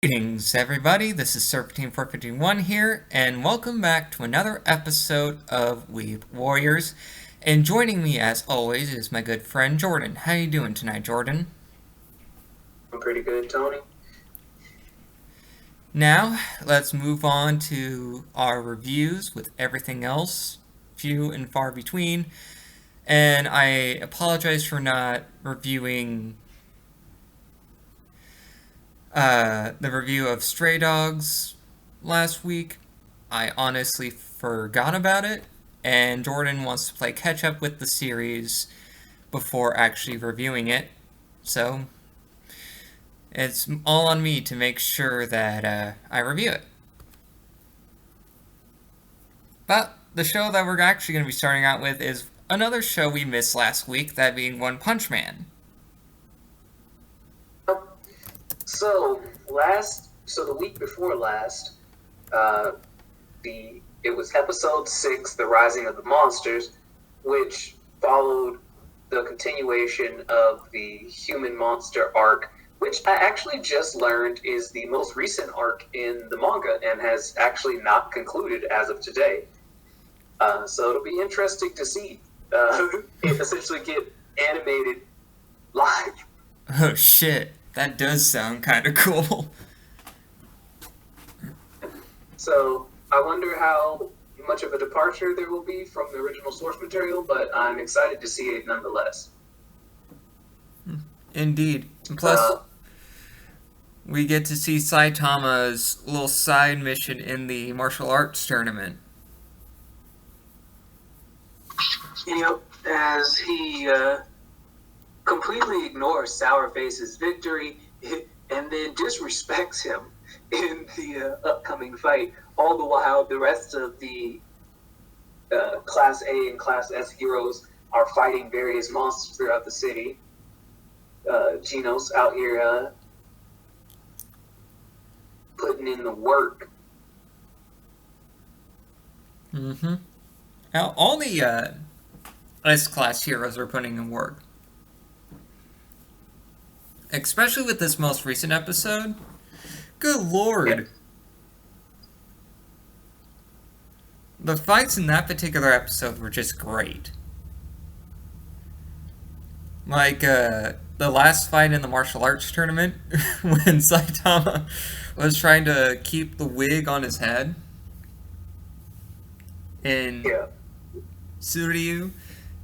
Greetings, everybody. This is Serpentine451 here, and welcome back to another episode of Weeb Warriors. And joining me, as always, is my good friend Jordan. How you doing tonight, Jordan? I'm pretty good, Tony. Now, let's move on to our reviews with everything else, few and far between. And I apologize for not reviewing the review of Stray Dogs last week. I honestly forgot about it, and Jordan wants to play catch up with the series before actually reviewing it, so it's all on me to make sure that I review it. But the show that we're actually going to be starting out with is another show we missed last week, that being One Punch Man. So the week before last, it was episode 6, The Rising of the Monsters, which followed the continuation of the human monster arc, which I actually just learned is the most recent arc in the manga and has actually not concluded as of today. So it'll be interesting to see it essentially get animated live. Oh shit, that does sound kind of cool. So I wonder how much of a departure there will be from the original source material, but I'm excited to see it nonetheless. Indeed. Plus, we get to see Saitama's little side mission in the martial arts tournament. As he completely ignores Sourface's victory and then disrespects him in the upcoming fight, all the while the rest of the Class A and Class S heroes are fighting various monsters throughout the city. Genos out here putting in the work. Mm-hmm. Now, all the S-class heroes are putting in work. Especially with this most recent episode. Good lord. Yeah. The fights in that particular episode were just great. Like, the last fight in the martial arts tournament, when Saitama was trying to keep the wig on his head. And Suryu.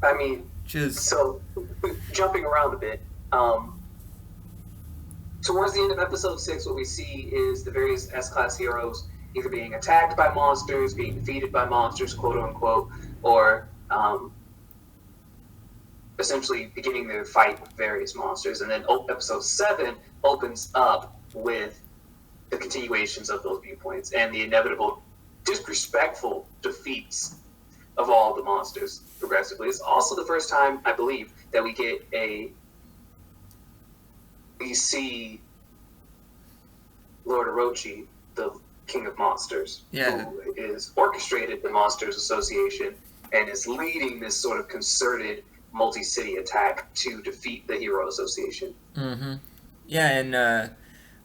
I mean, just... so, jumping around a bit, towards the end of episode 6, what we see is the various S-class heroes either being attacked by monsters, being defeated by monsters, quote-unquote, or essentially beginning their fight with various monsters. And then episode 7 opens up with the continuations of those viewpoints and the inevitable disrespectful defeats of all the monsters progressively. It's also the first time, I believe, that we see Lord Orochi, the King of Monsters, who is orchestrated the Monsters Association and is leading this sort of concerted multi-city attack to defeat the Hero Association. Mm-hmm. Yeah, and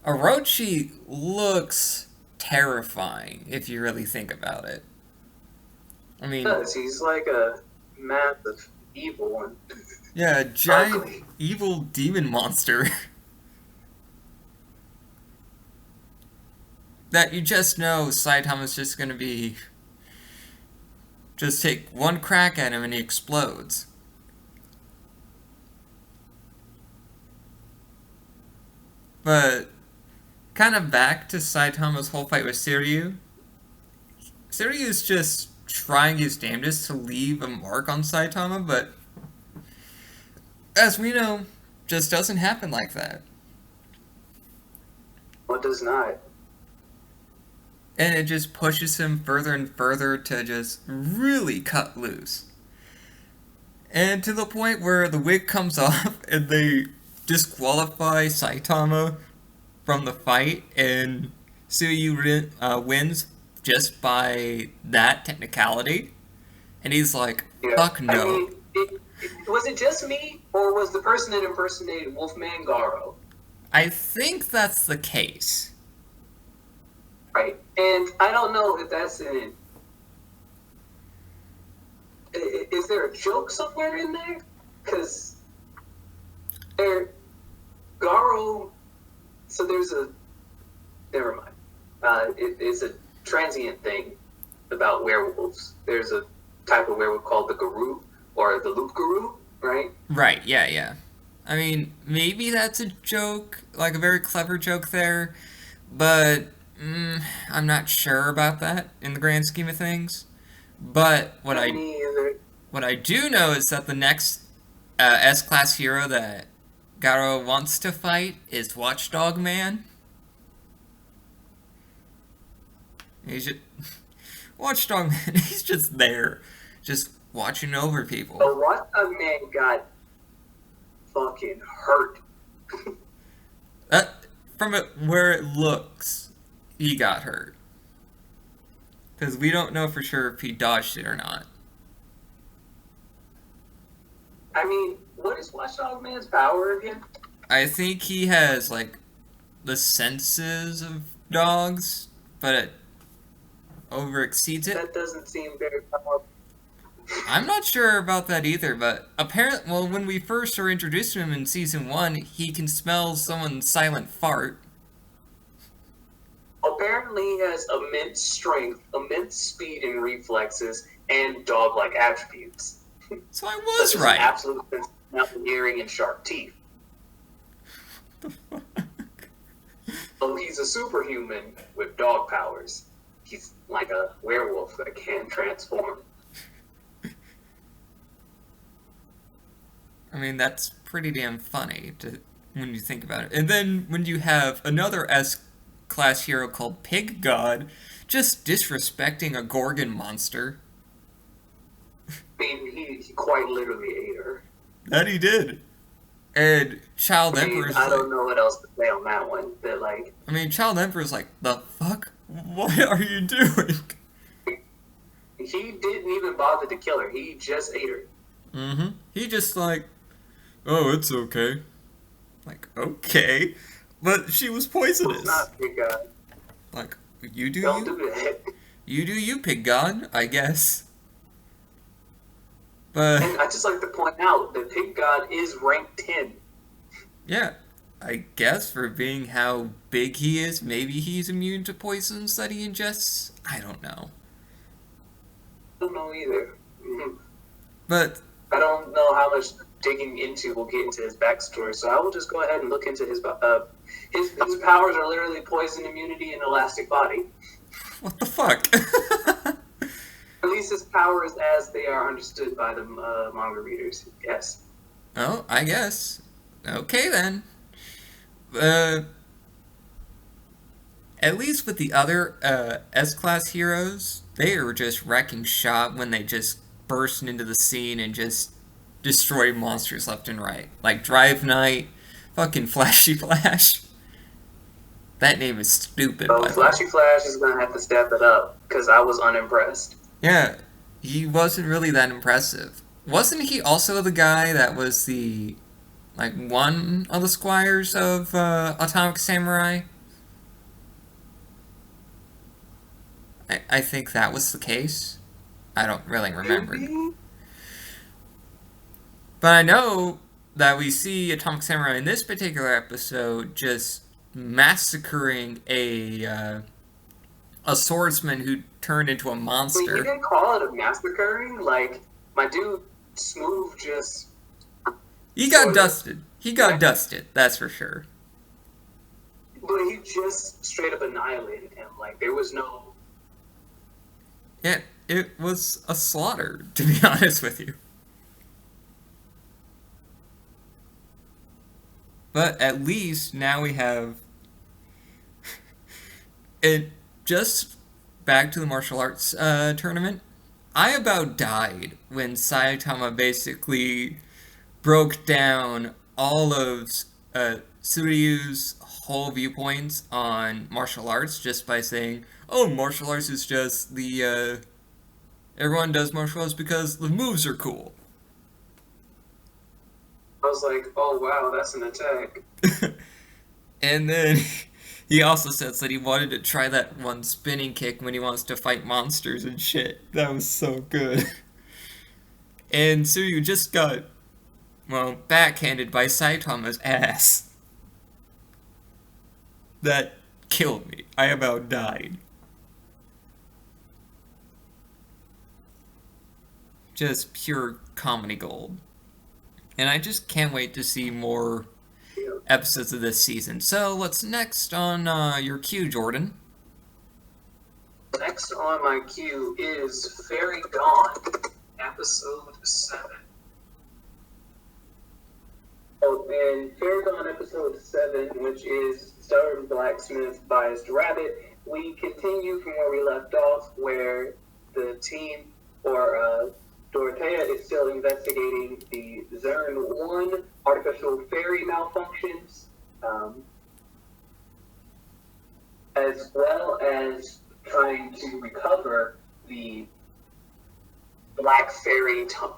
Orochi looks terrifying if you really think about it. I mean, he's like a massive evil one. Yeah, a giant evil demon monster. That you just know Saitama's just gonna be... just take one crack at him and he explodes. But kind of back to Saitama's whole fight with Suryu. Suryu's just trying his damnedest to leave a mark on Saitama, but as we know, just doesn't happen like that. Well, it does not. And it just pushes him further and further to just really cut loose. And to the point where the wig comes off and they disqualify Saitama from the fight, and Suryu wins just by that technicality. And he's like, fuck no. I mean, was it just me, or was the person that impersonated Wolfman Garo? I think that's the case. Right. And I don't know if that's in. Is there a joke somewhere in there? Because there, Garo. So there's a. Never mind. It's a transient thing about werewolves. There's a type of werewolf called the Guru or the Loop Guru, right? Right, yeah, yeah. I mean, maybe that's a joke, like a very clever joke there, but I'm not sure about that in the grand scheme of things. But Me either. what I do know is that the next S-class hero that Garo wants to fight is Watchdog Man. He's just, Watchdog Man, he's just there, just watching over people. The Watchdog Man got fucking hurt. From where it looks, he got hurt. Because we don't know for sure if he dodged it or not. I mean, what is Watchdog Man's power again? I think he has, like, the senses of dogs, but it overexceeds it. That doesn't seem very powerful. I'm not sure about that either, but apparently, well, when we first are introduced to him in Season 1, he can smell someone's silent fart. Apparently, he has immense strength, immense speed and reflexes, and dog-like attributes. So I was Such as right. absolute sense of hearing and sharp teeth. What the fuck? So he's a superhuman with dog powers. He's like a werewolf that can transform. I mean, that's pretty damn funny when you think about it. And then when you have another S-class hero called Pig God, just disrespecting a Gorgon monster. I mean, he quite literally ate her. That he did. And Child Emperor's I don't know what else to say on that one. That I mean, Child Emperor's like, the fuck? What are you doing? he didn't even bother to kill her. He just ate her. Mm-hmm. He just like, oh, it's okay. Like, okay. But she was poisonous. It's not Pig God. Like, you do Don't you? do that. You do you, Pig God, I guess. But And I just like to point out that Pig God is ranked 10. yeah, I guess for being how big he is, maybe he's immune to poisons that he ingests. I don't know. I don't know either. But I don't know how much digging into we'll get into his backstory, so I will just go ahead and look into his his powers are literally poison immunity and elastic body. what the fuck? At least his powers as they are understood by the manga readers. Yes. Oh, I guess. Okay then. At least with the other S-class heroes, they are just wrecking shop when they just burst into the scene and just destroy monsters left and right. Like Drive Knight, fucking Flashy Flash. That name is stupid. So by the way. Flashy Flash is gonna have to step it up because I was unimpressed. Yeah, he wasn't really that impressive. Wasn't he also the guy that was the, like, one of the squires of Atomic Samurai? I think that was the case. I don't really remember. But I know that we see Atomic Samurai in this particular episode just massacring a swordsman who turned into a Wait, you monster. didn't call it a massacring? Like, my dude Smooth just... He got Sort of. dusted. He got Yeah. dusted, that's for sure. But he just straight up annihilated him. Like, there was no... Yeah, it was a slaughter, to be honest with you. But at least now we have... it just back to the martial arts tournament. I about died when Saitama basically broke down all of Suryu's whole viewpoints on martial arts just by saying, oh, martial arts is just the, everyone does martial arts because the moves are cool. I was like, oh wow, that's an attack. And then He also says that he wanted to try that one spinning kick when he wants to fight monsters and shit. That was so good. And Suryu just got, well, backhanded by Saitama's ass. That killed me. I about died. Just pure comedy gold. And I just can't wait to see more episodes of this season. So, what's next on your queue, Jordan? Next on my queue is Fairy Dawn, episode 7. Oh, and Fairy Dawn episode 7, which is starring Blacksmith Biased Rabbit, we continue from where we left off, where the team, or Dorothea, is still investigating the Zern 1 artificial fairy malfunctions, as well as trying to recover the Black Fairy tome,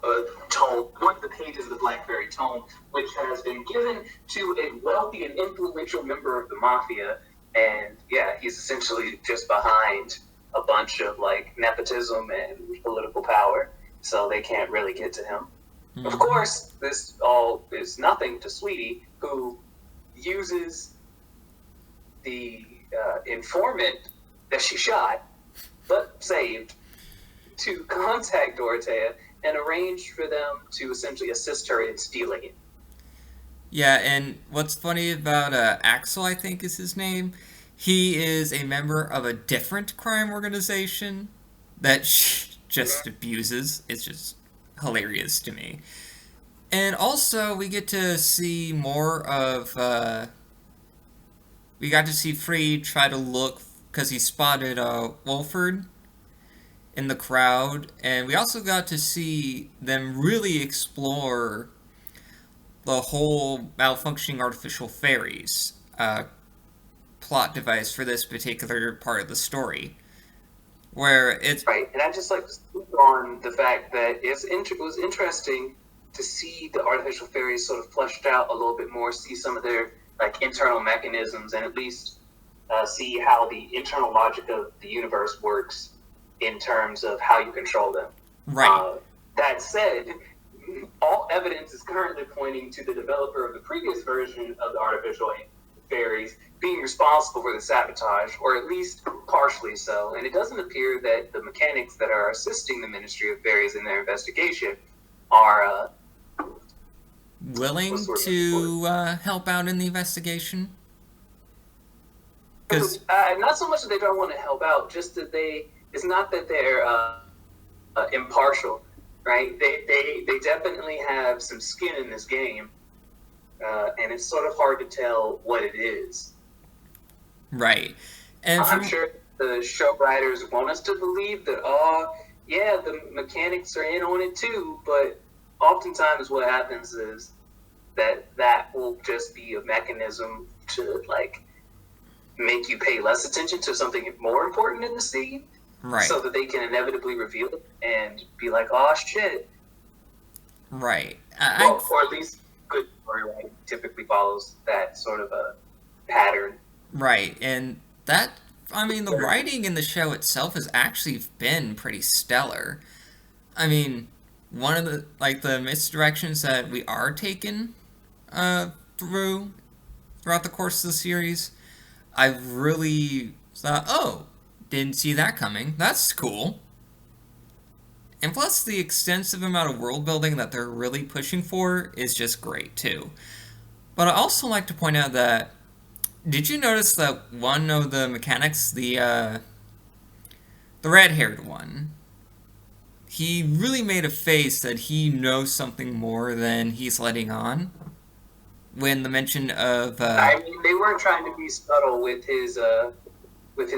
one of the pages of the Black Fairy tome, which has been given to a wealthy and influential member of the Mafia. And yeah, he's essentially just behind a bunch of like nepotism and political power, so they can't really get to him. Mm-hmm. Of course, this all is nothing to Sweetie, who uses the informant that she shot but saved to contact Dorothea and arrange for them to essentially assist her in stealing it. Yeah, and what's funny about Axel, I think is his name, he is a member of a different crime organization that she just abuses. It's just hilarious to me. And also, we get to see more of... we got to see Free try to look, because he spotted Wolford in the crowd, and we also got to see them really explore the whole malfunctioning artificial fairies plot device for this particular part of the story, where it's right. And I just like to speak on the fact that it was interesting to see the artificial fairies sort of fleshed out a little bit more, see some of their like internal mechanisms, and at least see how the internal logic of the universe works in terms of how you control them. Right. That said, all evidence is currently pointing to the developer of the previous version of the artificial fairies being responsible for the sabotage, or at least partially so. And it doesn't appear that the mechanics that are assisting the Ministry of Fairies in their investigation are willing to help out in the investigation. Because not so much that they don't want to help out, just that it's not that they're impartial, right? They definitely have some skin in this game, and it's sort of hard to tell what it is. Right. And I'm sure the show writers want us to believe that, yeah, the mechanics are in on it too, but oftentimes what happens is that will just be a mechanism to, like, make you pay less attention to something more important in the scene, right? So that they can inevitably reveal it and be like, "Oh shit!" Right. Or at least good storyline typically follows that sort of a pattern. Right, and that, I mean, the writing in the show itself has actually been pretty stellar. I mean, one of the misdirections that we are taken throughout the course of the series, I really thought, didn't see that coming. That's cool. And plus, the extensive amount of world building that they're really pushing for is just great, too. But I also like to point out that, did you notice that one of the mechanics, the red-haired one, he really made a face that he knows something more than he's letting on? When the mention of... I mean, they weren't trying to be subtle with his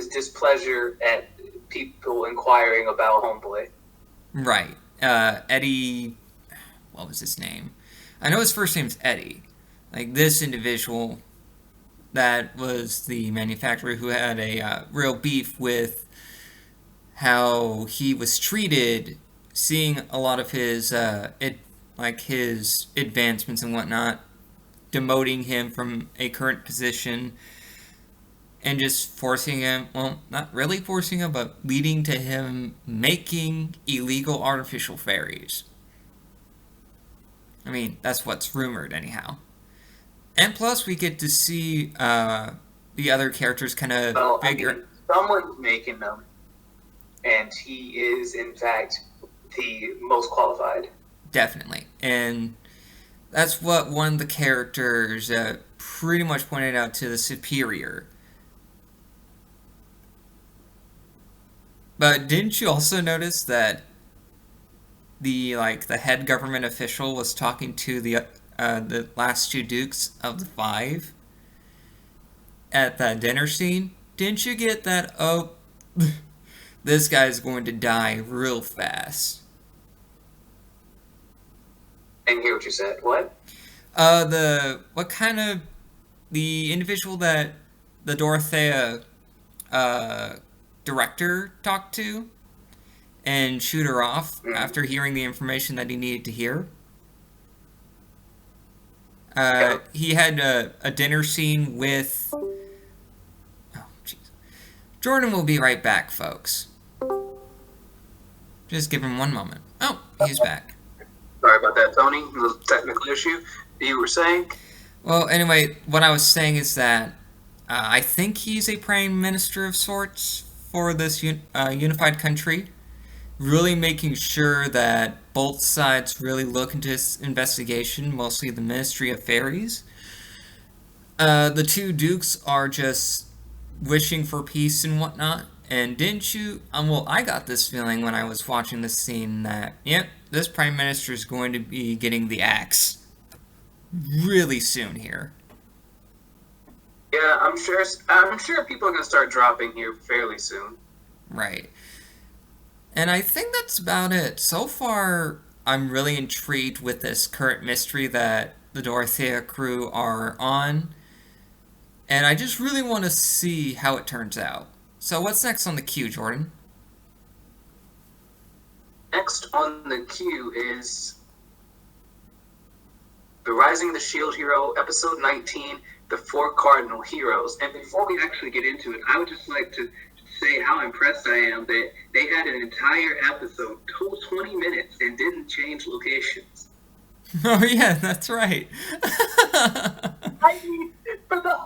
displeasure at people inquiring about Homeboy. Right. Eddie... What was his name? I know his first name's Eddie. Like, this individual that was the manufacturer who had a real beef with how he was treated, seeing a lot of his, his advancements and whatnot, demoting him from a current position. and just forcing him, well, not really forcing him, but leading to him making illegal artificial fairies. I mean, that's what's rumored, anyhow. And plus, we get to see the other characters kind of Well, I figure. mean, someone's making them, and he is, in fact, the most qualified. Definitely. And that's what one of the characters pretty much pointed out to the superior. But didn't you also notice that the head government official was talking to the last two dukes of the five at that dinner scene? Didn't you get that? Oh, this guy's going to die real fast. And hear what you said. What? The what kind of the individual that the Dorothea uh director talked to and shoot her off Mm. after hearing the information that he needed to hear. Yeah. He had a dinner scene with. Oh, jeez. Jordan will be right back, folks. Just give him one moment. Oh, he's back. Sorry about that, Tony. A little technical issue. You were saying? Well, anyway, what I was saying is that I think he's a prime minister of sorts for this unified country, really making sure that both sides really look into this investigation, mostly the Ministry of Fairies. The two dukes are just wishing for peace and whatnot. And didn't you? Well, I got this feeling when I was watching this scene that, yep, this prime minister is going to be getting the axe really soon here. Yeah, I'm sure. I'm sure people are gonna start dropping here fairly soon. Right. And I think that's about it. So far, I'm really intrigued with this current mystery that the Dorothea crew are on. And I just really want to see how it turns out. So, what's next on the queue, Jordan? Next on the queue is The Rising of the Shield Hero, Episode 19, The Four Cardinal Heroes. And before we actually get into it, I would just like to say how impressed I am that they had an entire episode, 20 minutes, and didn't change locations. Oh, yeah, that's right. I mean, for the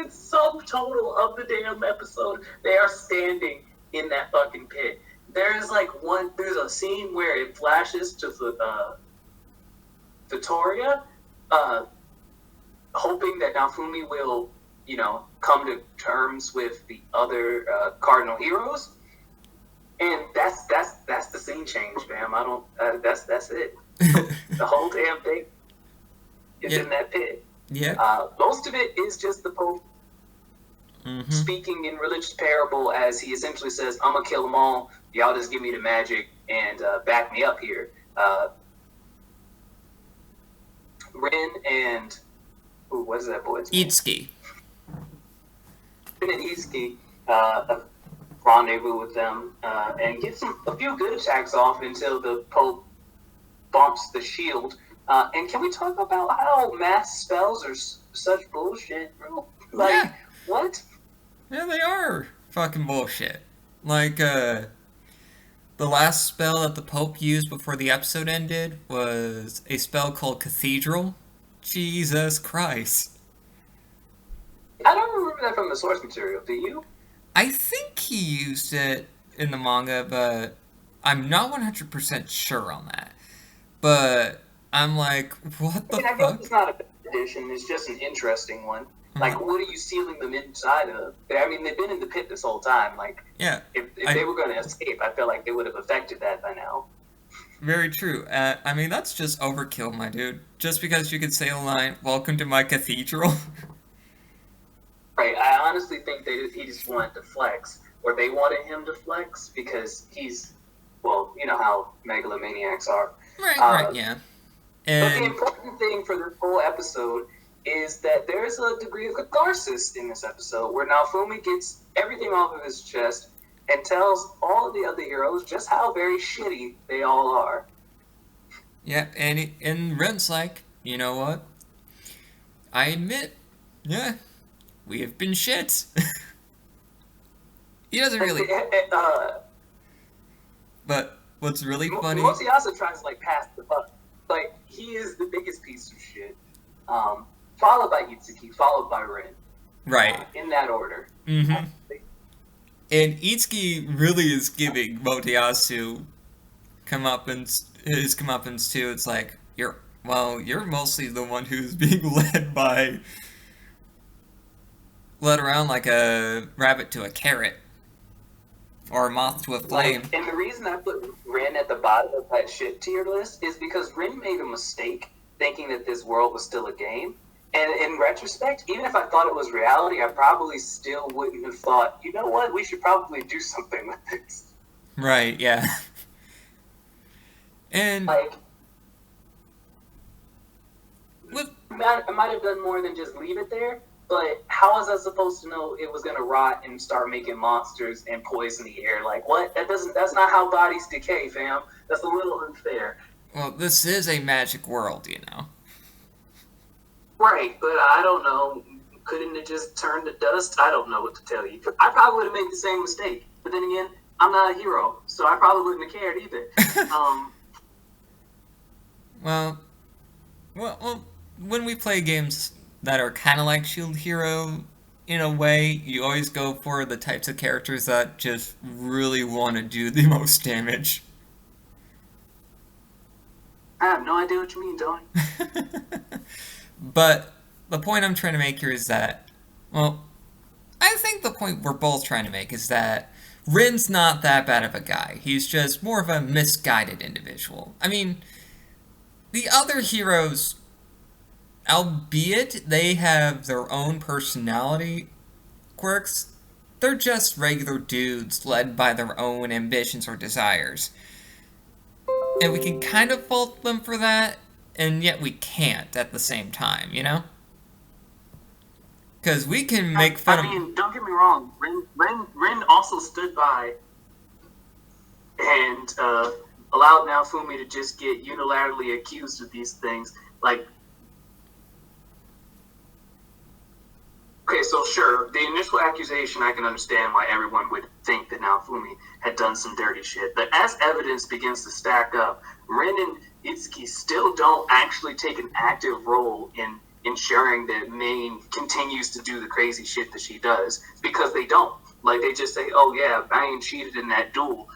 subtotal of the damn episode, they are standing in that fucking pit. There's a scene where it flashes to Victoria, hoping that Nafumi will, come to terms with the other cardinal heroes, and that's the scene change, fam. I don't. That's it. The whole damn thing is in that pit. Yeah. Most of it is just the Pope Mm-hmm. speaking in religious parable, as he essentially says, "I'm gonna kill them all. Y'all just give me the magic and back me up here." Rin and what is that boy's name? Itsuki. Rin and Itsuki rendezvous with them and get a few good attacks off until the Pope bumps the shield. And can we talk about how mass spells are such bullshit, bro? Yeah. What? Yeah, they are fucking bullshit. Like, the last spell that the Pope used before the episode ended was a spell called Cathedral. Jesus Christ. I don't remember that from the source material. Do you? I think he used it in the manga, but I'm not 100% sure on that. But I'm like, what the I know fuck? it's not a bad addition. It's just an interesting one. Like, what are you sealing them inside of? I mean, they've been in the pit this whole time. Like, Yeah, if they were going to escape, I feel like they would have affected that by now. very true. I mean, that's just overkill, my dude. Just because you could say a line, "Welcome to my cathedral." Right. I honestly think he just wanted to flex, or they wanted him to flex because he's, well, you know how megalomaniacs are. Right, yeah. But the And important thing for this whole episode is that there's a degree of catharsis in this episode where Naofumi gets everything off of his chest and tells all of the other heroes just how very shitty they all are. yeah, and Ren's like, you know what? I admit, yeah, we have been shit. He doesn't Like, really. But what's really funny. Mosiasa tries to like pass the buck. Like he is the biggest piece of shit. Followed by Itsuki, followed by Rin, Right. in that order. Mm-hmm. And Itsuki really is giving Motoyasu his comeuppance too. It's like you're mostly the one who's being led around like a rabbit to a carrot or a moth to a flame. Like, and the reason I put Rin at the bottom of that shit tier list is because Rin made a mistake thinking that this world was still a game. And in retrospect, even if I thought it was reality, I probably still wouldn't have thought, you know what, we should probably do something with this. Right, yeah. And Like, with I might have done more than just leave it there, but how was I supposed to know it was going to rot and start making monsters and poison the air? Like, what? That's not how bodies decay, fam. That's a little unfair. well, this is a magic world, you know. Right, but I don't know. Couldn't it just turn to dust? I don't know what to tell you. I probably would have made the same mistake. But then again, I'm not a hero, so I probably wouldn't have cared either. Well, well, when we play games that are kind of like Shield Hero, in a way, you always go for the types of characters that just really want to do the most damage. I have no idea what you mean, Tony. But the point I'm trying to make here is that, well, I think the point we're both trying to make is that Rin's not that bad of a guy. He's just more of a misguided individual. I mean, the other heroes, albeit they have their own personality quirks, they're just regular dudes led by their own ambitions or desires. And we can kind of fault them for that, and yet we can't at the same time, you know? Because we can make fun I mean, don't get me wrong. Rin also stood by and allowed Naofumi to just get unilaterally accused of these things. Like, okay, so sure, the initial accusation, I can understand why everyone would think that Naofumi had done some dirty shit. But as evidence begins to stack up, Rin and Itsuki still don't actually take an active role in ensuring that Main continues to do the crazy shit that she does, because they don't. Like, they just say, oh yeah, Main cheated in that duel,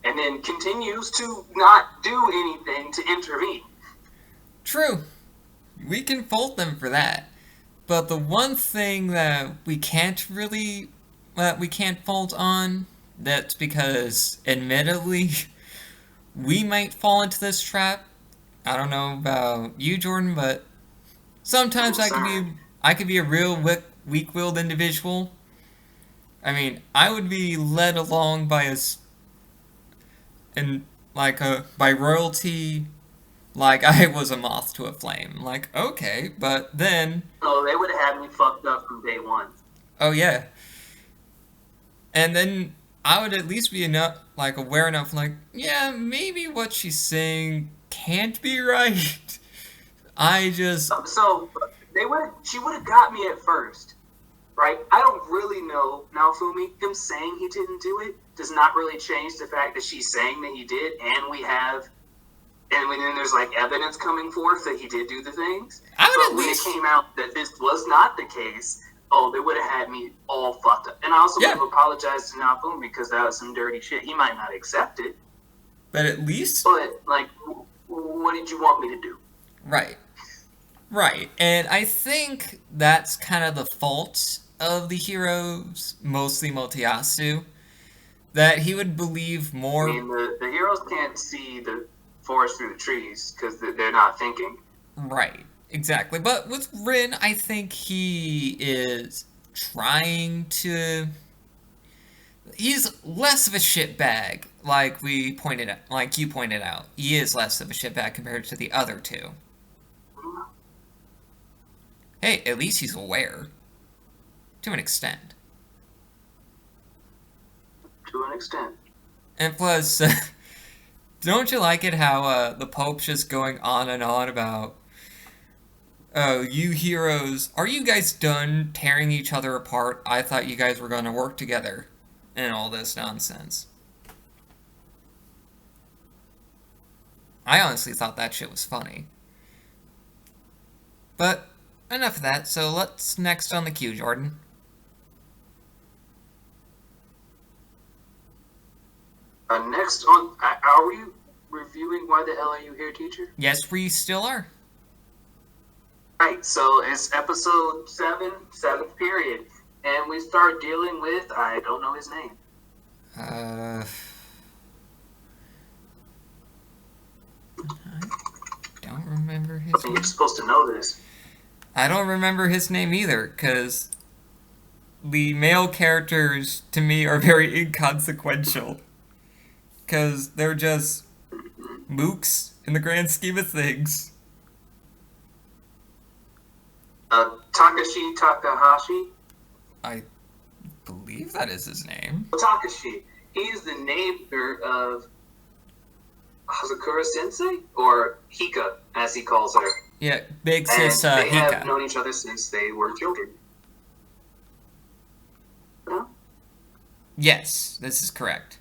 and then continues to not do anything to intervene. True. We can fault them for that. But the one thing that we can't fault on, that's because, admittedly, we might fall into this trap. I don't know about you, Jordan, but sometimes I could be a real weak-willed individual. I mean, I would be led along by by royalty, like I was a moth to a flame. Like, okay, but then No, they would have had me fucked up from day one. oh yeah. And then I would at least be aware enough, like, yeah, maybe what she's saying can't be right. I just So she would have got me at first, right? I don't really know Naofumi. Him saying he didn't do it does not really change the fact that she's saying that he did, and then there's like evidence coming forth that he did do the things. But when it came out that this was not the case, oh, they would have had me all fucked up. And I also would have apologized to Naofumi because that was some dirty shit. He might not accept it, but at least. But like, what did you want me to do? Right, and I think that's kind of the fault of the heroes, mostly Motoyasu, that he would believe more. I mean, the heroes can't see the forest through the trees because they're not thinking. Right, exactly. But with Rin, I think he is trying to. He's less of a shitbag, like you pointed out. He is less of a shitbag compared to the other two. Hey, at least he's aware. To an extent. To an extent. And plus, don't you like it how the Pope's just going on and on about, oh, you heroes, are you guys done tearing each other apart? I thought you guys were going to work together. and all this nonsense. I honestly thought that shit was funny. But enough of that, so let's next on the queue, Jordan. Next on, are we reviewing Why the Hell Are You Here, Teacher? Yes, we still are. Right, so it's episode 7, 7th period, and we start dealing with, I don't know his name. I don't remember his name. You're supposed to know this. I don't remember his name either, because the male characters, to me, are very inconsequential. Because they're just mooks in the grand scheme of things. Takahashi? I believe that is his name. Takashi. He's the neighbor of Hazakura Sensei, or Hika, as he calls her. Yeah, big And sis they have Hika. known each other since they were children. Huh? Yes, this is correct.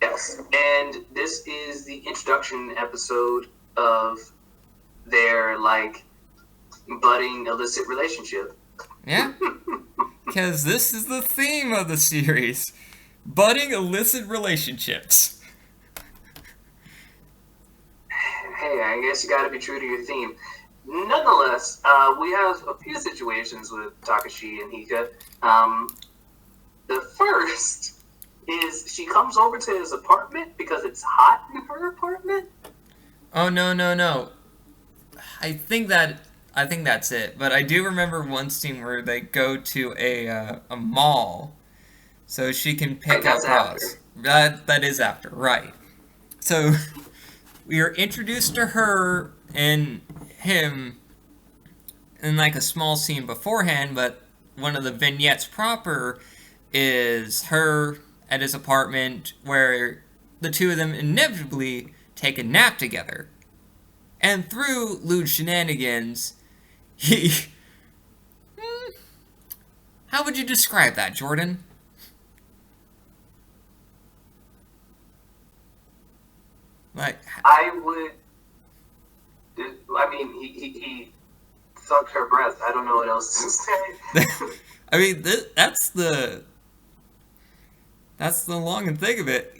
Yes, and this is the introduction episode of their, budding illicit relationship. Yeah, because this is the theme of the series. Budding illicit relationships. Hey, I guess you gotta be true to your theme. Nonetheless, we have a few situations with Takashi and Hika. The first is she comes over to his apartment because it's hot in her apartment. Oh, no. I think that's it. But I do remember one scene where they go to a mall so she can pick up bras. That is after, right. So we are introduced to her and him in a small scene beforehand, but one of the vignettes proper is her at his apartment where the two of them inevitably take a nap together. And through lewd shenanigans, he... How would you describe that, Jordan? He sucked her breath. I don't know what else to say. I mean, that's the long and thick of it.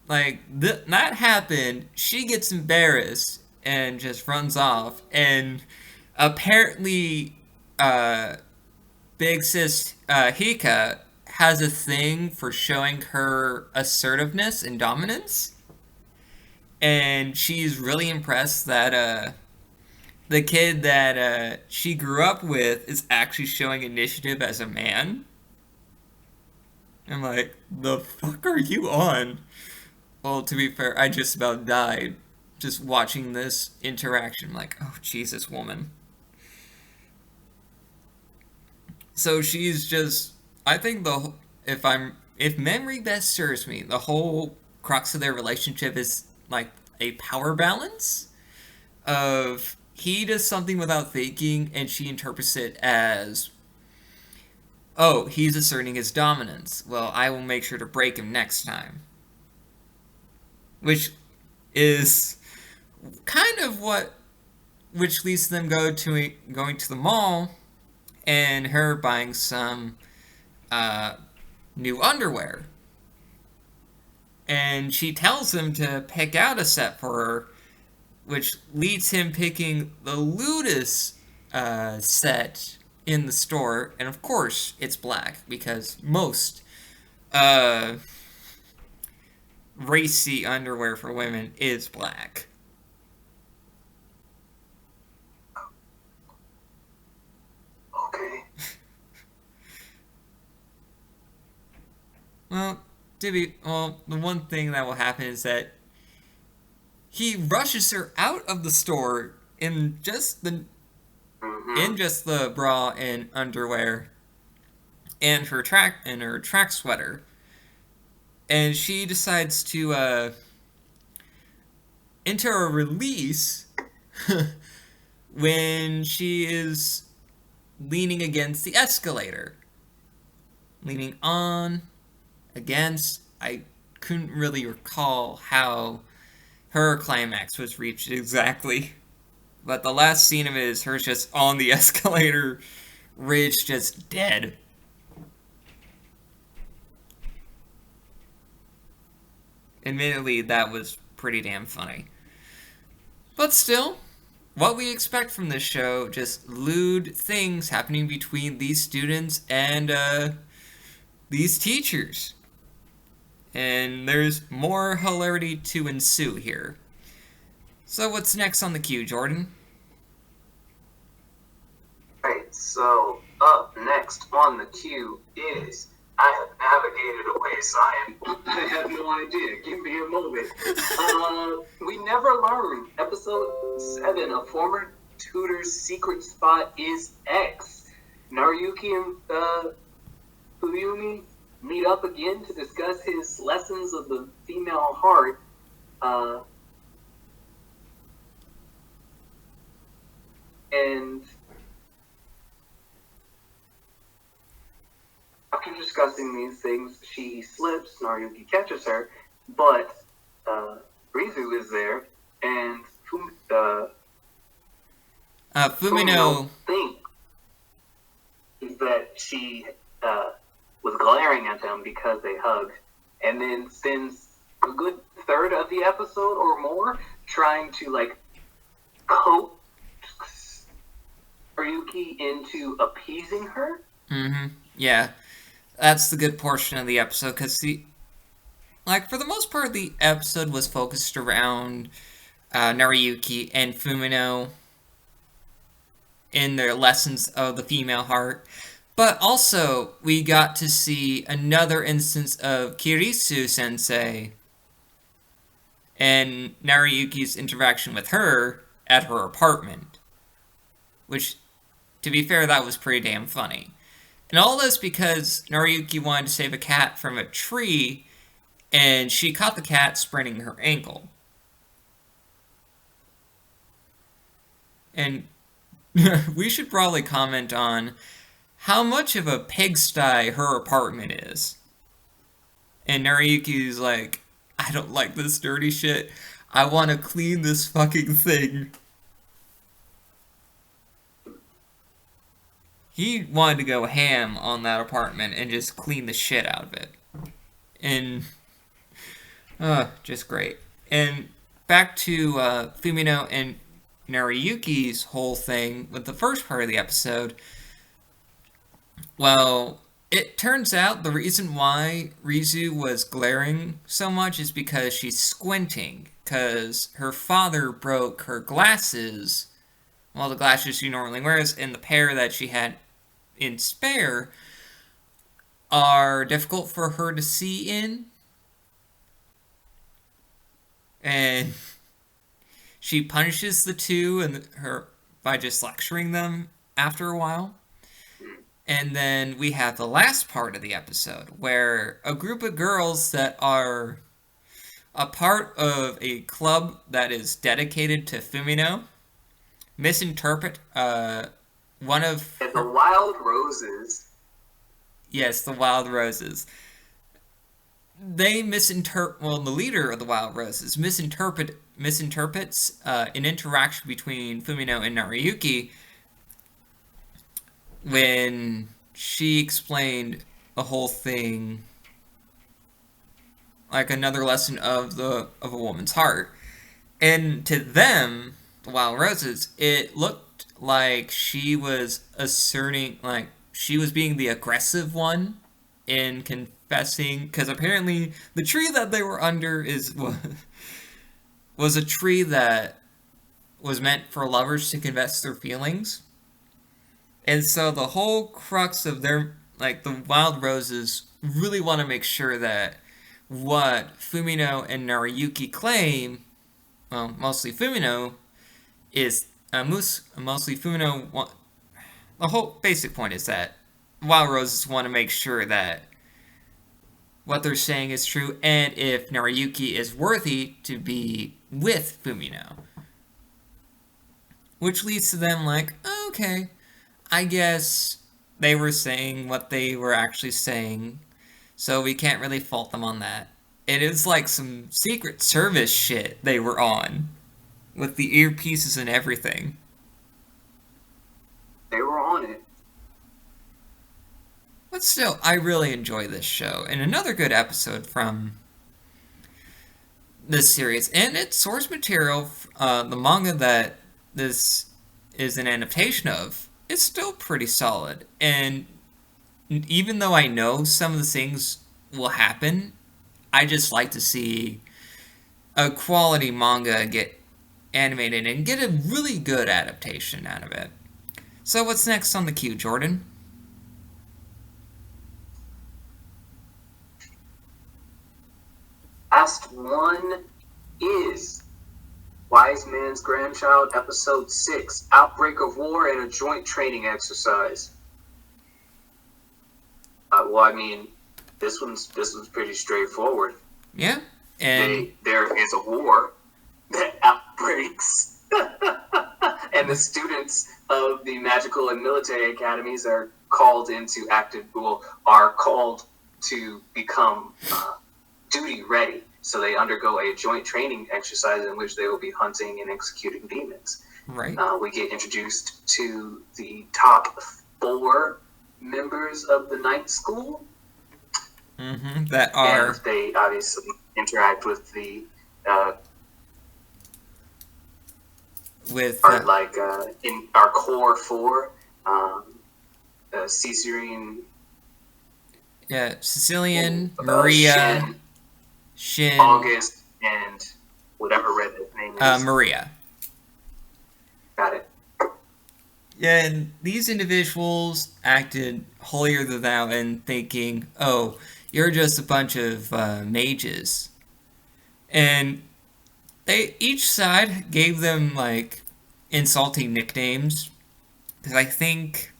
That happened, she gets embarrassed and just runs off, and apparently, Big Sis, Hika has a thing for showing her assertiveness and dominance, and she's really impressed that, the kid that, she grew up with is actually showing initiative as a man. I'm like, the fuck are you on? Well, to be fair, I just about died just watching this interaction. I'm like, oh, Jesus, woman. So she's just, I think if memory best serves me, the whole crux of their relationship is a power balance of he does something without thinking and she interprets it as, oh, he's asserting his dominance. Well, I will make sure to break him next time. Which is kind of which leads to them going to the mall and her buying some new underwear. And she tells him to pick out a set for her, which leads him picking the lewdest set in the store, and of course it's black because most racy underwear for women is black. Okay. Well, the one thing that will happen is that he rushes her out of the store in just the bra and underwear and her track sweater, and she decides to enter a release when she is leaning against the escalator. leaning on, against. I couldn't really recall how her climax was reached exactly. But the last scene of it is her just on the escalator, Ridge just dead. Admittedly, that was pretty damn funny. But still, what we expect from this show, just lewd things happening between these students and these teachers. And there's more hilarity to ensue here. So what's next on the queue, Jordan? Right, so up next on the queue is I have navigated away, Zion. I have no idea. Give me a moment. We never learn. Episode 7, a former tutor's secret spot is X. Naruyuki and Fuyumi meet up again to discuss his lessons of the female heart. And after discussing these things, she slips, Naruyuki catches her, but Rizu is there, and Fumino thinks that she was glaring at them because they hugged, and then spends a good third of the episode or more trying to, like, coax Naruyuki into appeasing her. Yeah. That's the good portion of the episode, because for the most part, the episode was focused around Naruyuki and Fumino in their lessons of the female heart. But also, we got to see another instance of Kirisu Sensei and Naruyuki's interaction with her at her apartment. Which, to be fair, that was pretty damn funny. And all this because Naruyuki wanted to save a cat from a tree, and she caught the cat spraining her ankle. And we should probably comment on how much of a pigsty her apartment is. And Naruyuki's like, I don't like this dirty shit. I want to clean this fucking thing. He wanted to go ham on that apartment and just clean the shit out of it. And, just great. And back to Fumino and Naruyuki's whole thing with the first part of the episode. Well, it turns out the reason why Rizu was glaring so much is because she's squinting. Because her father broke her glasses. Well, the glasses she normally wears, and the pair that she had in spare are difficult for her to see in. And she punishes the two and her by just lecturing them after a while. And then we have the last part of the episode where a group of girls that are a part of a club that is dedicated to Fumino misinterpret one of the Wild Roses. Yes, the Wild Roses. They the leader of the Wild Roses misinterprets an interaction between Fumino and Naruyuki when she explained the whole thing like another lesson of a woman's heart. And to them, the Wild Roses, it looked like she was asserting, like, she was being the aggressive one in confessing, because apparently the tree that they were under was a tree that was meant for lovers to confess their feelings. And so the whole crux of their, like, the Wild Roses really want to make sure that what Fumino and Naruyuki claim, well, mostly Fumino, is mostly Fumino. The whole basic point is that Wild Roses want to make sure that what they're saying is true, and if Naruyuki is worthy to be with Fumino. Which leads to them like, okay, I guess they were saying what they were actually saying, so we can't really fault them on that. It is like some Secret Service shit they were on, with the earpieces and everything. They were on it. But still, I really enjoy this show, and another good episode from this series. And its source material, the manga that this is an adaptation of, is still pretty solid. And even though I know some of the things will happen, I just like to see a quality manga get animated and get a really good adaptation out of it. So what's next on the queue, Jordan? Last one is Wise Man's Grandchild, Episode 6, Outbreak of War and a Joint Training Exercise. Well, I mean, this one's pretty straightforward. Yeah, and there is a war that outbreaks, and the students of the magical and military academies are called to become duty ready. So they undergo a joint training exercise in which they will be hunting and executing demons. right. We get introduced to the top 4 members of the night school. That are... And they obviously interact with the in our core 4, Caesarian, yeah, Sicilian, Maria, Shin, August, and whatever redhead's name is. Maria. Got it. Yeah, and these individuals acted holier than thou and thinking, oh, you're just a bunch of mages. And each side gave them, like, insulting nicknames. Because I think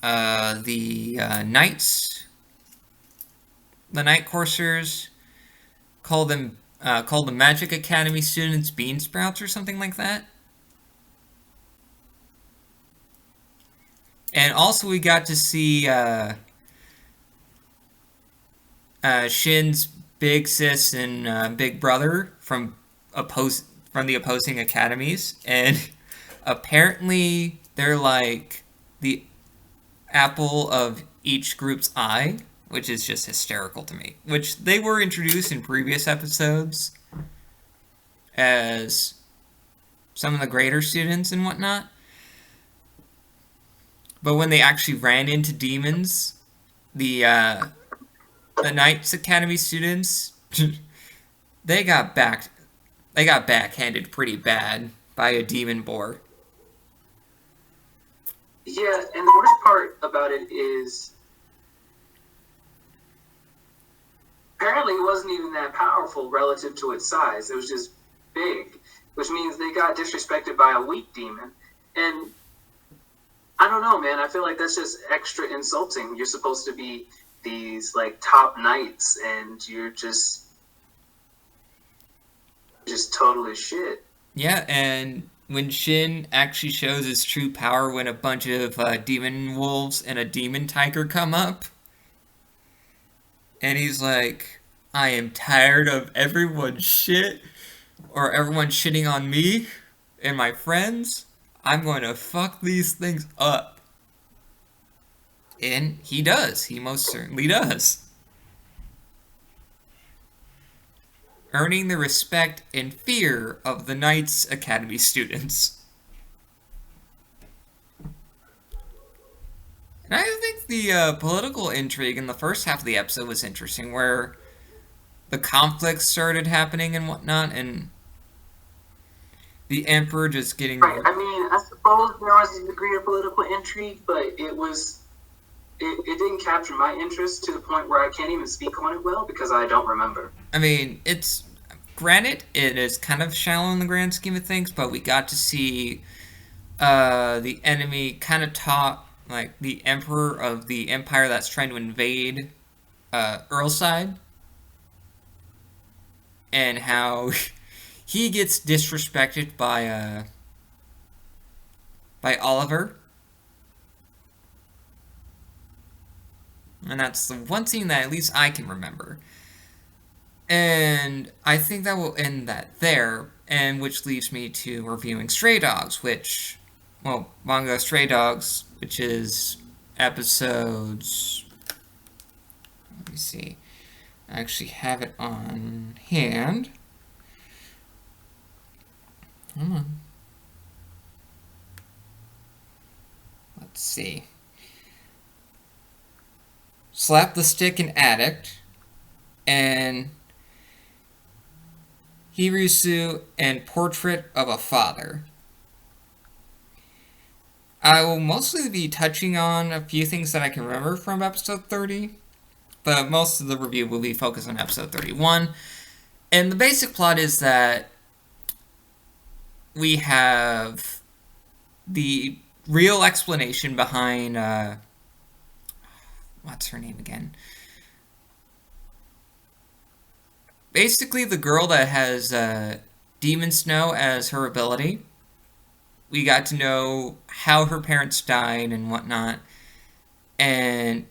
the knights, the Night Coursers, called the Magic Academy students Bean Sprouts or something like that. And also we got to see Shin's big sis and big brother from the opposing academies, and apparently they're like the apple of each group's eye, which is just hysterical to me. Which they were introduced in previous episodes as some of the greater students and whatnot. But when they actually ran into demons, the Knights Academy students, they got backhanded pretty bad by a demon boar. Yeah, and the worst part about it is apparently it wasn't even that powerful relative to its size. It was just big, which means they got disrespected by a weak demon. And I don't know, man. I feel like that's just extra insulting. You're supposed to be these like top knights, and you're just totally shit. Yeah, and when Shin actually shows his true power when a bunch of demon wolves and a demon tiger come up, and he's like, I am tired of everyone's shit, or everyone shitting on me and my friends. I'm going to fuck these things up. And he does. He most certainly does. Earning the respect and fear of the Knights Academy students. And I think the political intrigue in the first half of the episode was interesting, where the conflicts started happening and whatnot, and the Emperor just getting... Right. I mean, I suppose there was a degree of political intrigue, but it didn't capture my interest to the point where I can't even speak on it well because I don't remember. I mean, it's... Granted, it is kind of shallow in the grand scheme of things, but we got to see the enemy kind of taught, like, the Emperor of the Empire that's trying to invade Earlside, and how he gets disrespected by Oliver, And that's the one scene that at least I can remember. And I think that will end that there, and which leaves me to reviewing Stray Dogs, manga Stray Dogs, which is episodes. Let me see. I actually have it on hand. Come on. Let's see. Slap the Stick and Addict, and Hirisu and Portrait of a Father. I will mostly be touching on a few things that I can remember from episode 30, but most of the review will be focused on episode 31. And the basic plot is that we have the real explanation behind, what's her name again? Basically, the girl that has Demon Snow as her ability. We got to know how her parents died and whatnot. And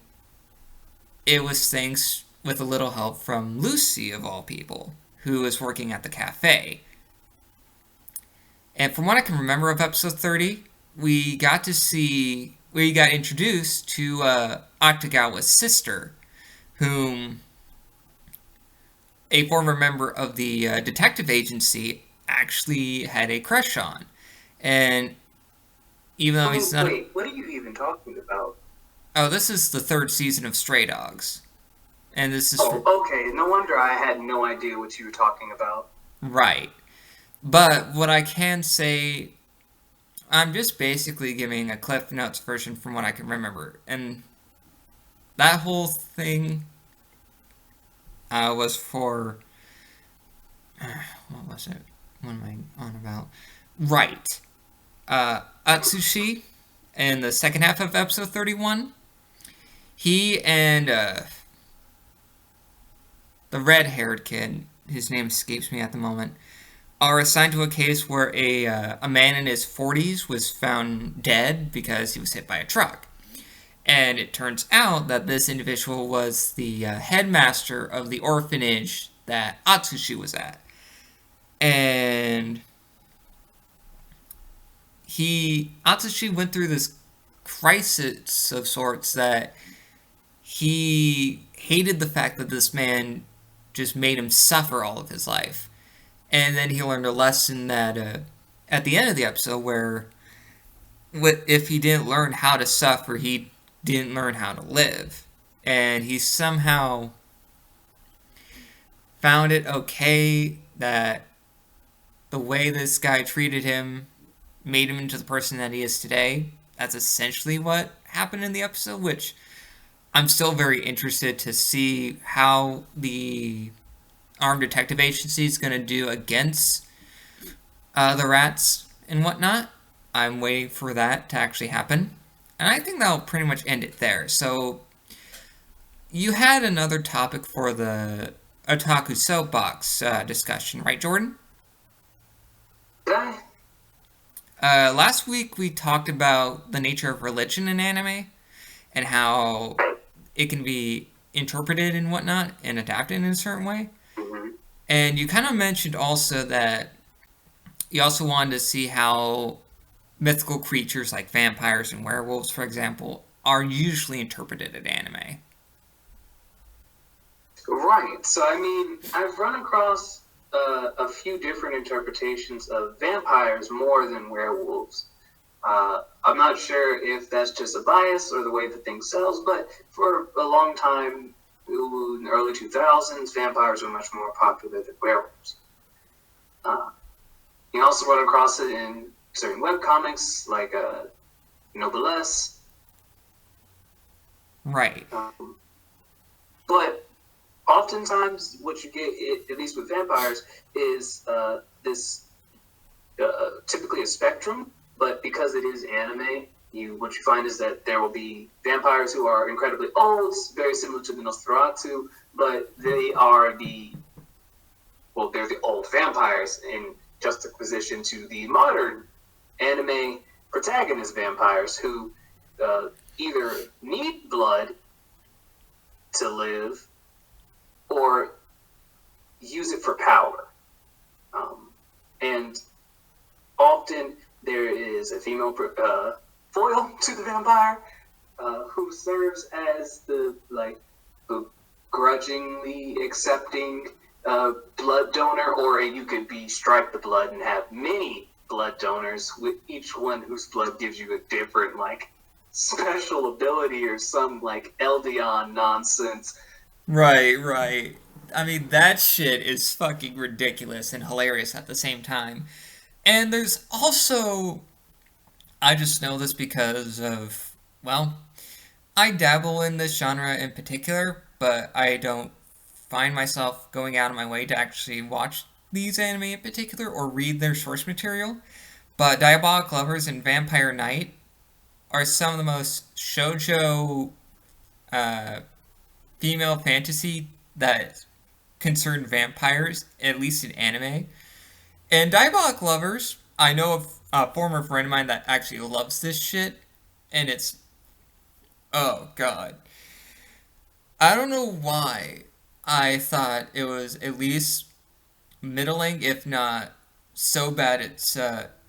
it was thanks with a little help from Lucy, of all people, who was working at the cafe. And from what I can remember of episode 30, we got introduced to Octagawa's sister, whom a former member of the detective agency actually had a crush on. And even though he's not... Wait, what are you even talking about? Oh, this is the third season of Stray Dogs. And this is... okay. No wonder I had no idea what you were talking about. Right. But what I can say... I'm just basically giving a Cliff Notes version from what I can remember. And that whole thing was for... what was it? What am I on about? Right. Atsushi, in the second half of episode 31, he and the red-haired kid, his name escapes me at the moment, are assigned to a case where a man in his 40s was found dead because he was hit by a truck. And it turns out that this individual was the headmaster of the orphanage that Atsushi was at. And Atsushi went through this crisis of sorts that he hated the fact that this man just made him suffer all of his life. And then he learned a lesson that at the end of the episode where if he didn't learn how to suffer, he didn't learn how to live. And he somehow found it okay that the way this guy treated him made him into the person that he is today. That's essentially what happened in the episode, which I'm still very interested to see how the Armed Detective Agency is going to do against the rats and whatnot. I'm waiting for that to actually happen. And I think that'll pretty much end it there. So, you had another topic for the Otaku Soapbox discussion, right, Jordan? Did I? Last week we talked about the nature of religion in anime and how it can be interpreted and whatnot and adapted in a certain way. Mm-hmm. And you kind of mentioned also that you also wanted to see how mythical creatures like vampires and werewolves, for example, are usually interpreted in anime. Right. So, I mean, I've run across a few different interpretations of vampires more than werewolves. I'm not sure if that's just a bias or the way the thing sells, but for a long time, in the early 2000s, vampires were much more popular than werewolves. You also run across it in certain webcomics like Noblesse. Right. But oftentimes, what you get, at least with vampires, is this typically a spectrum. But because it is anime, what you find is that there will be vampires who are incredibly old, very similar to the Nosferatu, but they're the old vampires in juxtaposition to the modern anime protagonist vampires who either need blood to live or use it for power. And often there is a female foil to the vampire who serves as the grudgingly accepting blood donor, or you could be strike the blood and have many blood donors, with each one whose blood gives you a different special ability or some Eldion nonsense. Right. I mean, that shit is fucking ridiculous and hilarious at the same time. And there's also, I just know this because of, well, I dabble in this genre in particular, but I don't find myself going out of my way to actually watch these anime in particular or read their source material. But Diabolic Lovers and Vampire Knight are some of the most shoujo female fantasy that concern vampires, at least in anime. And Diabolic Lovers, I know of a former friend of mine that actually loves this shit, and it's, oh god. I don't know why I thought it was at least middling, if not so bad it's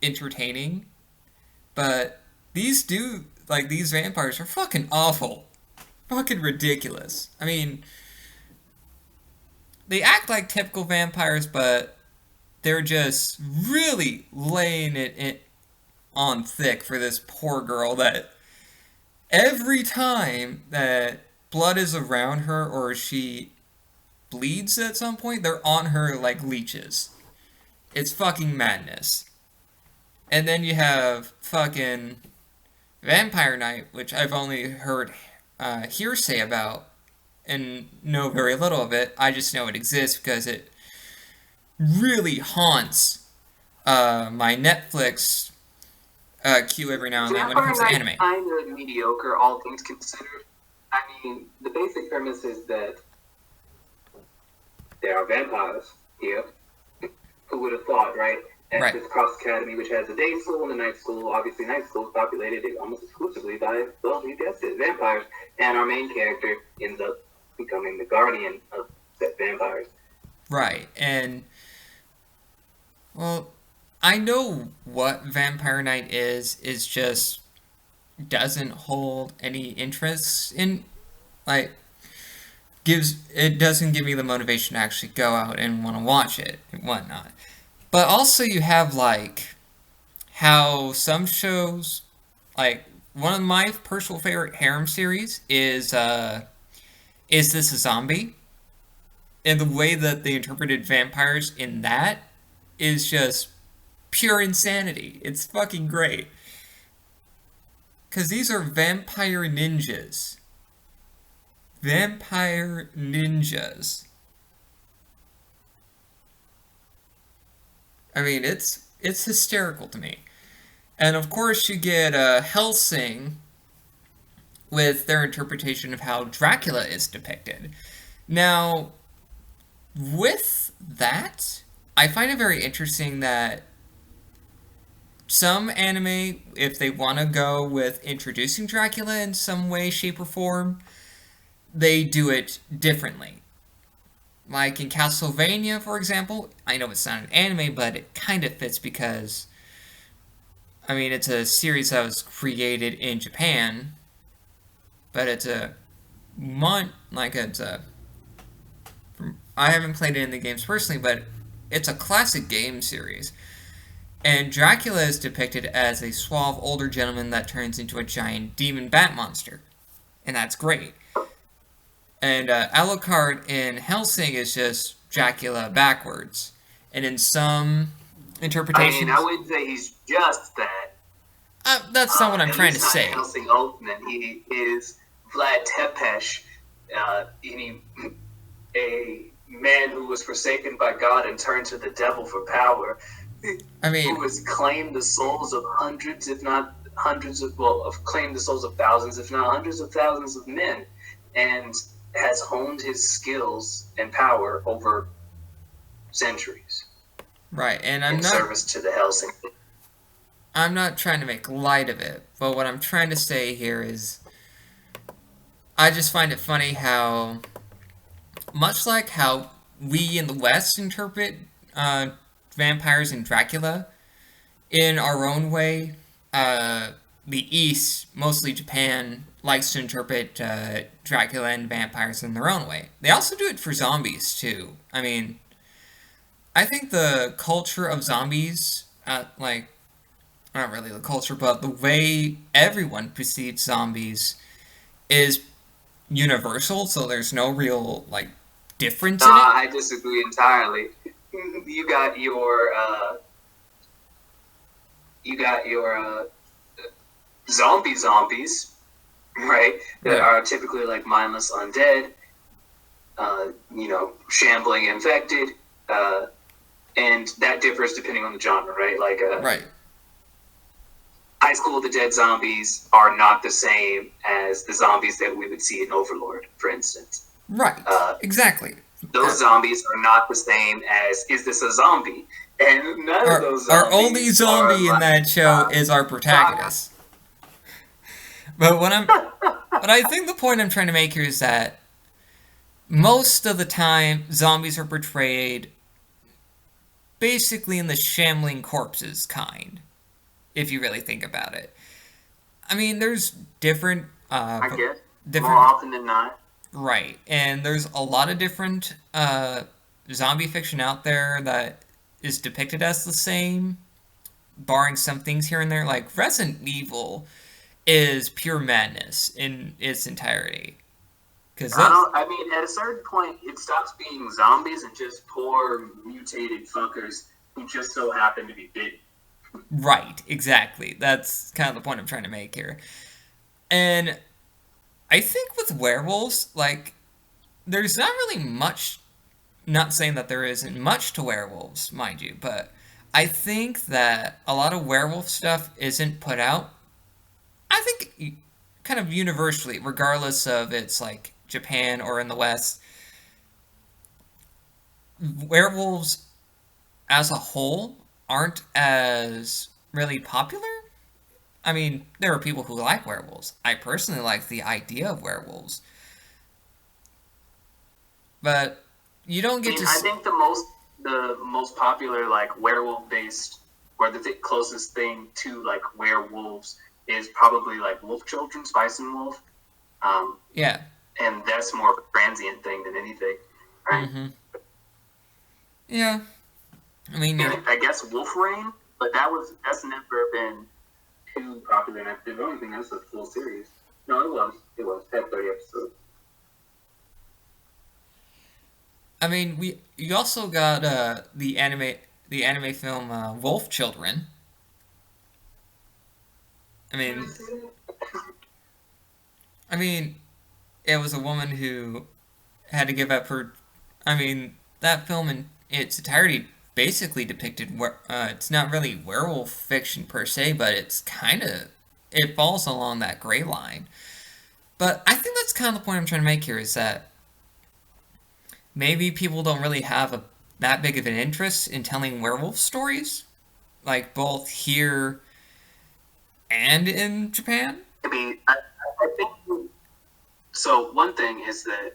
entertaining. But these vampires are fucking awful. Fucking ridiculous. I mean, they act like typical vampires, but they're just really laying it on thick for this poor girl that every time that blood is around her or she bleeds at some point, they're on her like leeches. It's fucking madness. And then you have fucking Vampire Knight, which I've only heard hearsay about and know very little of it. I just know it exists because it really haunts my Netflix queue every now and then when it comes to anime. Kind of mediocre, all things considered. I mean, the basic premise is that there are vampires here. Who would have thought, right? At this Cross Academy, which has a day school and a night school. Obviously, night school is populated almost exclusively by, well, you guessed it, vampires. And our main character ends up becoming the guardian of said vampires. Right, and, well, I know what Vampire Knight is just doesn't hold any interest in, it doesn't give me the motivation to actually go out and want to watch it and whatnot. But also you have, how some shows, one of my personal favorite harem series is This a Zombie? And the way that they interpreted vampires in that is just pure insanity. It's fucking great. Because these are vampire ninjas. Vampire ninjas. I mean, it's hysterical to me. And of course you get Hellsing with their interpretation of how Dracula is depicted. Now, with that, I find it very interesting that some anime, if they want to go with introducing Dracula in some way, shape, or form, they do it differently. Like in Castlevania, for example, I know it's not an anime, but it kind of fits because, I mean, it's a series that was created in Japan, but it's I haven't played it in the games personally, but it's a classic game series. And Dracula is depicted as a suave older gentleman that turns into a giant demon bat monster. And that's great. And Alucard in Hellsing is just Dracula backwards. And in some interpretations... I wouldn't say he's just that. That's not what I'm trying to say. Hellsing Ultimate. He is Vlad Tepes, a man who was forsaken by God and turned to the devil for power. I mean... Who has claimed the souls of hundreds, if not hundreds of... Well, claimed the souls of thousands, if not hundreds of thousands of men. And has honed his skills and power over centuries. Right, and in service to the Hellsing. I'm not trying to make light of it, but what I'm trying to say here is I just find it funny how, much like how we in the West interpret uh, vampires and Dracula in our own way, the East, mostly Japan, likes to interpret Dracula and vampires in their own way. They also do it for zombies, too. I mean, I think the culture of zombies, not really the culture, but the way everyone perceives zombies is universal, so there's no real, difference in it. I disagree entirely. You got your zombies, right? That Right. are typically like mindless undead, shambling infected, and that differs depending on the genre, right? Right. High School of the Dead zombies are not the same as the zombies that we would see in Overlord, for instance. Right. Exactly. Those zombies are not the same as, is this a zombie? And none of those zombies Our only zombie in that show is our protagonist. But but I think the point I'm trying to make here is that most of the time zombies are portrayed basically in the shambling corpses kind, if you really think about it. I mean, there's different I guess. different More often than not. right, and there's a lot of different zombie fiction out there that is depicted as the same, barring some things here and there. Like Resident Evil is pure madness in its entirety. Because I mean, at a certain point, it stops being zombies and just poor mutated fuckers who just so happen to be bitten. right, exactly. That's kind of the point I'm trying to make here. And I think with werewolves, there's not really much. Not saying that there isn't much to werewolves, mind you, but I think that a lot of werewolf stuff isn't put out. I think kind of universally, regardless of it's like Japan or in the West, werewolves as a whole aren't as really popular. I mean, there are people who like werewolves. I personally like the idea of werewolves. But you don't I get mean, to. I think the most popular like werewolf based or the closest thing to like werewolves is probably like Wolf Children, Spice and Wolf, Yeah. and that's more of a transient thing than anything, right? Mm-hmm. Yeah. I mean, And I guess Wolf Rain, but that's never been too popular. And I don't think that's a full series. No, it was. It had 30 episodes. I mean, you also got the anime film Wolf Children. I mean, I mean, it was a woman who had to give up her. I mean, that film in its entirety basically depicted where it's not really werewolf fiction per se, but it's kind of it falls along that gray line. But I think that's kind of the point I'm trying to make here is that maybe people don't really have that big of an interest in telling werewolf stories, like both here and in Japan. I mean, I think so. One thing is that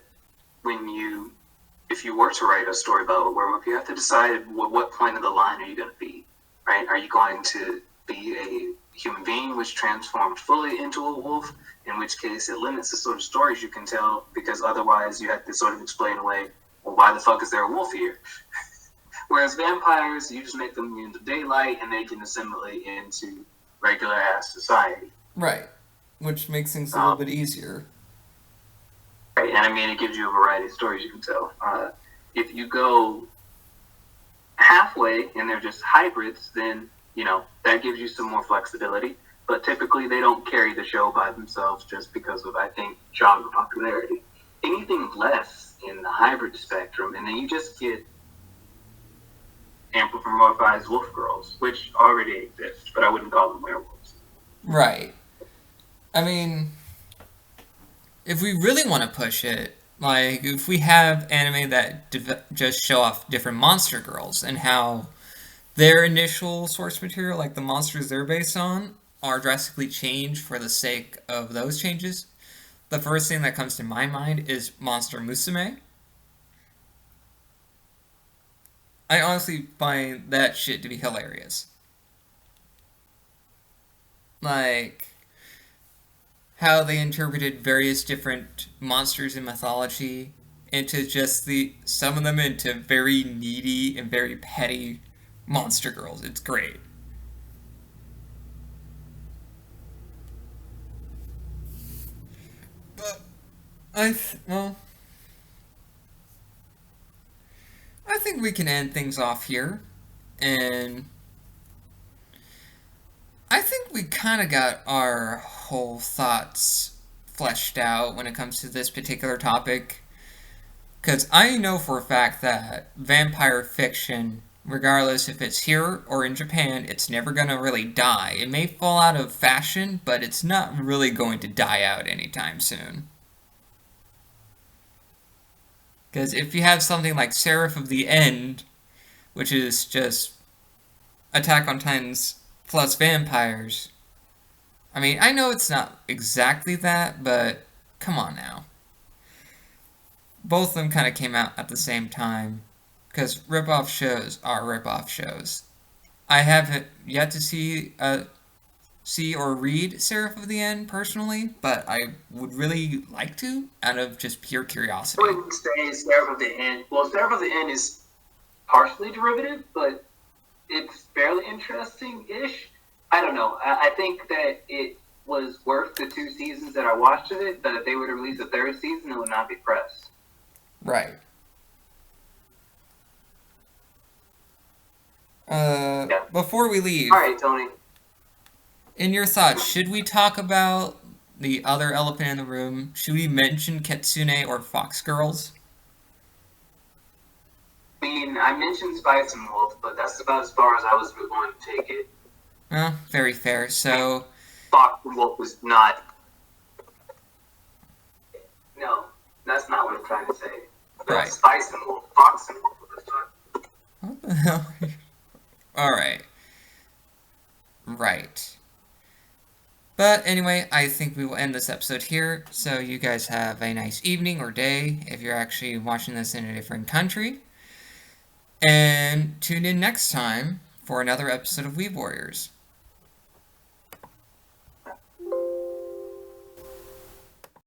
if you were to write a story about a werewolf, you have to decide what point of the line are you going to be, right? Are you going to be a human being which transforms fully into a wolf, in which case it limits the sort of stories you can tell, because otherwise you have to sort of explain away, well, why the fuck is there a wolf here? Whereas vampires, you just make them immune to daylight and they can assimilate into regular ass society. Right. Which makes things a little bit easier. Right, and I mean, it gives you a variety of stories you can tell. If you go halfway and they're just hybrids, then, that gives you some more flexibility. But typically they don't carry the show by themselves just because of, I think, genre popularity. Anything less in the hybrid spectrum, and then you just get anthropomorphized wolf girls, which already exist, but I wouldn't call them werewolves. Right. I mean, if we really want to push it, if we have anime that just show off different monster girls and how their initial source material, like the monsters they're based on, are drastically changed for the sake of those changes, the first thing that comes to my mind is Monster Musume. I honestly find that shit to be hilarious. Like, how they interpreted various different monsters in mythology into just some of them into very needy and very petty monster girls. It's great. But well, I think we can end things off here, and I think we kind of got our whole thoughts fleshed out when it comes to this particular topic. Because I know for a fact that vampire fiction, regardless if it's here or in Japan, it's never going to really die. It may fall out of fashion, but it's not really going to die out anytime soon. Because if you have something like Seraph of the End, which is just Attack on Titans plus vampires, I mean, I know it's not exactly that, but come on now. Both of them kind of came out at the same time, because rip-off shows are rip-off shows. I have yet to see or read Seraph of the End personally, but I would really like to, out of just pure curiosity. I wouldn't say Seraph of the End. Well, Seraph of the End is partially derivative, but it's fairly interesting-ish. I don't know. I think that it was worth the 2 seasons that I watched of it, but if they were to release a 3rd season, it would not be pressed. Right. Before we leave... Alright, Tony. In your thoughts, should we talk about the other elephant in the room? Should we mention Kitsune or Fox Girls? I mean, I mentioned Spice and Wolf, but that's about as far as I was going to take it. Well, very fair. So... Fox and Wolf was not... No, that's not what I'm trying to say. Right. Spice and Wolf. Fox and Wolf. What the hell? Alright. Right. But anyway, I think we will end this episode here, so you guys have a nice evening or day if you're actually watching this in a different country. And tune in next time for another episode of Weeb Warriors.